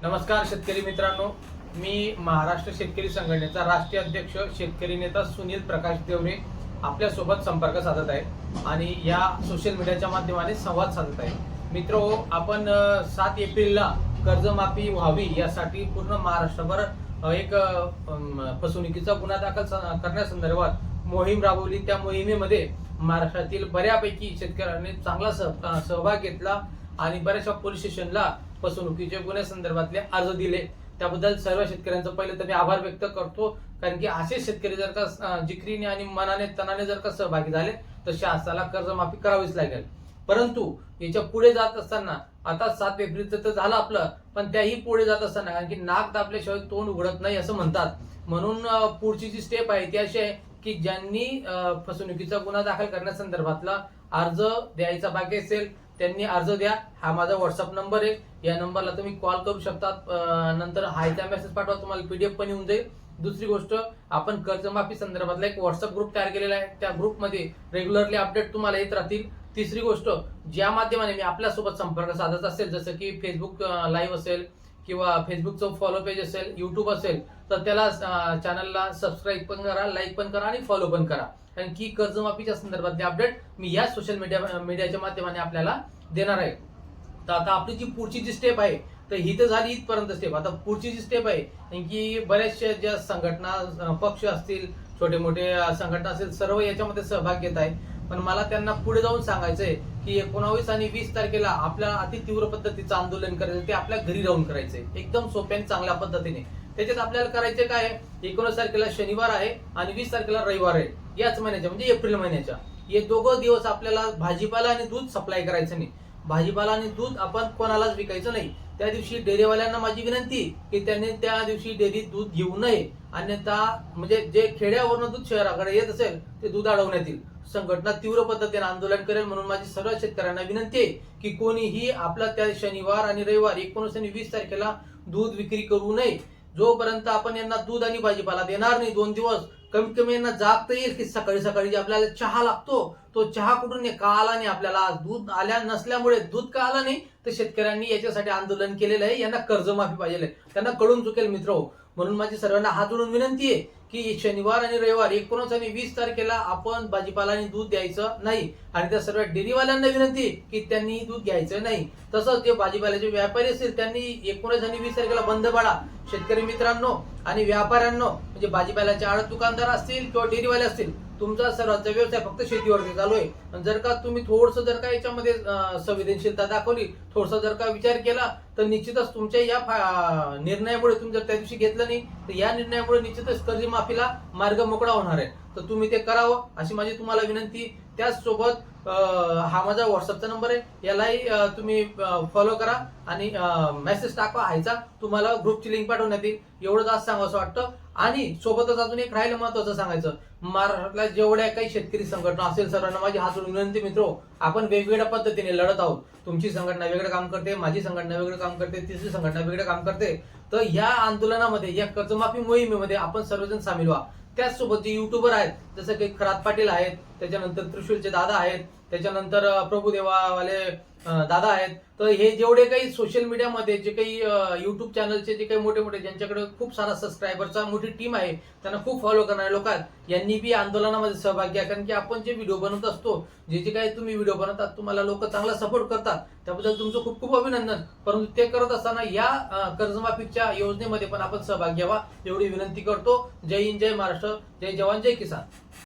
नमस्कार शेतकरी मित्रांनो, मी महाराष्ट्र शेतकरी संघटनेचा राष्ट्रीय अध्यक्ष शेतकरी नेता सुनील प्रकाश देवरे आपल्या सोबत संपर्क साधत आहे आणि या सोशल मीडियाच्या माध्यमाने संवाद साधत आहे। मित्रो, आपण 7 एप्रिलला कर्जमाफी व्हावी यासाठी पूर्ण महाराष्ट्रभर एक फसवणुकीचा गुन्हा दाखल करण्यासंदर्भात मोहीम राबवली। त्या मोहिमेमध्ये महाराष्ट्रातील बऱ्यापैकी शेतकऱ्यांनी चांगला सहभाग घेतला आणि बऱ्याचशा पोलीस स्टेशनला फसवणुकीच्या गुन्ह्यासंदर्भातले अर्ज दिले। त्याबद्दल सर्व शेतकऱ्यांचं पहिलं तर मी आभार व्यक्त करतो, कारण की असे शेतकरी जर का जिकरीने आणि मनाने तनाने जर का सहभागी झाले तर शासनाला कर्जमाफी करावीच लागेल। परंतु याच्या पुढे जात असताना आता 7 एप्रिलचं तर झालं आपलं, पण त्याही पुढे जात असताना कारण की नाक दाबल्याशिवाय तोंड उघडत नाही असं म्हणतात, म्हणून पुढची जी स्टेप आहे ती अशी आहे की ज्यांनी फसवणुकीचा गुन्हा दाखल करण्यासंदर्भातला अर्ज द्यायचा बाकी असेल त्यांनी अर्ज द्या। हा माझा व्हॉट्सअप नंबर आहे, या नंबरला तुम्ही कॉल करू शकतात, नंतर हायचा मेसेज पाठवा, तुम्हाला पीडीएफ पण येऊन जाईल। दुसरी गोष्ट, आपण कर्जमाफी संदर्भातला एक व्हॉट्सअप ग्रुप तयार केलेला आहे, त्या ग्रुपमध्ये रेग्युलरली अपडेट तुम्हाला येत राहतील। तिसरी गोष्ट, ज्या माध्यमाने मी आपल्यासोबत संपर्क साधत असेल, जसं की फेसबुक लाईव्ह असेल किंवा फेसबुकचं फॉलो पेज असेल, युट्यूब असेल, तर त्याला चॅनलला सबस्क्राईब पण करा, लाईक पण करा आणि फॉलो पण करा, कारण की कर्जमाफीच्या संदर्भातले अपडेट मी या सोशल मीडियाच्या माध्यमाने आपल्याला देणार आहे। तर आता आपली जी पुढची जी स्टेप आहे तर ही तर झाली इथपर्यंत स्टेप। आता पुढची जी स्टेप आहे की बऱ्याचशा ज्या संघटना पक्ष असतील, छोटे मोठे संघटना असतील, सर्व याच्यामध्ये सहभाग घेत आहे, पण मला त्यांना पुढे जाऊन सांगायचंय की 19 आणि 20 तारखेला आपल्याला अति तीव्र पद्धतीचं आंदोलन करायचं, ते आपल्या घरी राहून करायचंय, एकदम सोप्या आणि चांगल्या पद्धतीने। त्याच्यात आपल्याला करायचे काय आहे, 19 तारखेला शनिवार आहे आणि 20 तारखेला रविवार आहे, याच महिन्याच्या म्हणजे एप्रिल महिन्याच्या। हे दोघं दिवस आपल्याला भाजीपाला आणि दूध सप्लाय करायचं नाही। भाजीपाला आणि दूध आपण कोणालाच विकायचं नाही। त्या दिवशी डेअरीवाल्यांना माझी विनंती की त्यांनी त्या दिवशी डेअरीत दूध घेऊ नये, अन्यथा म्हणजे जे खेड्यावरनं दूध शहराकडे येत असेल ते दूध अडवण्यात येईल। संघटना तीव्र पद्धतीने आंदोलन करेल, म्हणून माझी सर्व शेतकऱ्यांना विनंती आहे की कोणीही आपला त्या शनिवार आणि रविवार 19 आणि 20 तारखेला दूध विक्री करू नये। जोपर्यंत आपण यांना दूध आणि भाजीपाला देणार नाही 2 दिवस, कमीत कमी यांना जागता येईल की सकाळी सकाळी जे आपल्याला चहा लागतो तो चहा कुठून का आला नाही, आपल्याला दूध आल्या नसल्यामुळे दूध का आला नाही, तर शेतकऱ्यांनी याच्यासाठी आंदोलन केलेलं आहे। यांना कर्जमाफी पाहिजे, त्यांना कळून चुकेल मित्र, म्हणून माझी सर्वांना हात जोडून विनंती आहे की शनिवार आणि रविवार 19 आणि 20 तारखेला आपण भाजीपाला आणि दूध द्यायचं नाही, आणि त्या सर्व डेअरीवाल्यांना विनंती की त्यांनी दूध घ्यायचं नाही। तसंच जे भाजीपाल्याचे व्यापारी असतील त्यांनी 19 आणि 20 तारखेला बंद पाडा। शेतकरी मित्रांनो आणि व्यापाऱ्यांनो, म्हणजे भाजीपाल्याचे आडत दुकानदार असतील किंवा डेअरीवाले असतील, तुमचा सर्वांचा व्यवसाय फक्त शेतीवरती चालू आहे। जर का तुम्ही थोडंसं जर का याच्यामध्ये संवेदनशीलता दाखवली, थोडंसं जर का विचार केला, तर निश्चितच तुमच्या या निर्णयामुळे, तुम्ही जर त्या दिवशी घेतलं नाही तर या निर्णयामुळे निश्चितच कर्जमाफीला मार्ग मोकळा होणार आहे। तर तुम्ही ते करावं अशी माझी तुम्हाला विनंती। त्याचसोबत हा माझा व्हॉट्सअपचा नंबर आहे, यालाही तुम्ही फॉलो करा आणि मेसेज टाका हायचा, तुम्हाला ग्रुपची लिंक पाठवण्यात येईल। एवढंच आज सांगावं वाटतं। आणि सोबतच अजून एक राहिलं महत्वाचं सांगायचं, महाराष्ट्रातल्या जेवढ्या काही शेतकरी संघटना असेल सर्वांना माझी हात जोडून विनंती मित्रो, आपण वेगवेगळ्या पद्धतीने लढत आहोत। तुमची संघटना वेगळं काम करते, माझी संघटना वेगळं काम करते, तिसरी संघटना वेगळं काम करते। तर या आंदोलनामध्ये, या कर्जमाफी मोहिमेमध्ये आपण सर्वजण सामील व्हा। त्याचसोबत जे युट्यूबर आहेत, जसं की खरात पाटील आहेत, त्याच्यानंतर त्रिशूलचे दादा आहेत, त्याच्यानंतर प्रभुदेवावाले दादा आहेत, तर हे जेवढे काही सोशल मीडियामध्ये जे काही युट्यूब चॅनलचे जे काही मोठे मोठे, ज्यांच्याकडे खूप सारा सबस्क्रायबरचा मोठी टीम आहे, त्यांना खूप फॉलो करणारे लोक आहेत, यांनी बी आंदोलनामध्ये सहभाग घ्या। कारण की आपण जे व्हिडिओ बनवत असतो, जे जे काही तुम्ही व्हिडिओ बनवतात, तुम्हाला लोक चांगला सपोर्ट करतात, त्याबद्दल तुमचं खूप खूप अभिनंदन। परंतु ते करत असताना या कर्जमाफीच्या योजनेमध्ये पण आपण सहभाग घ्यावा एवढी विनंती करतो। जय हिंद, जय महाराष्ट्र, जय जवान, जय किसान।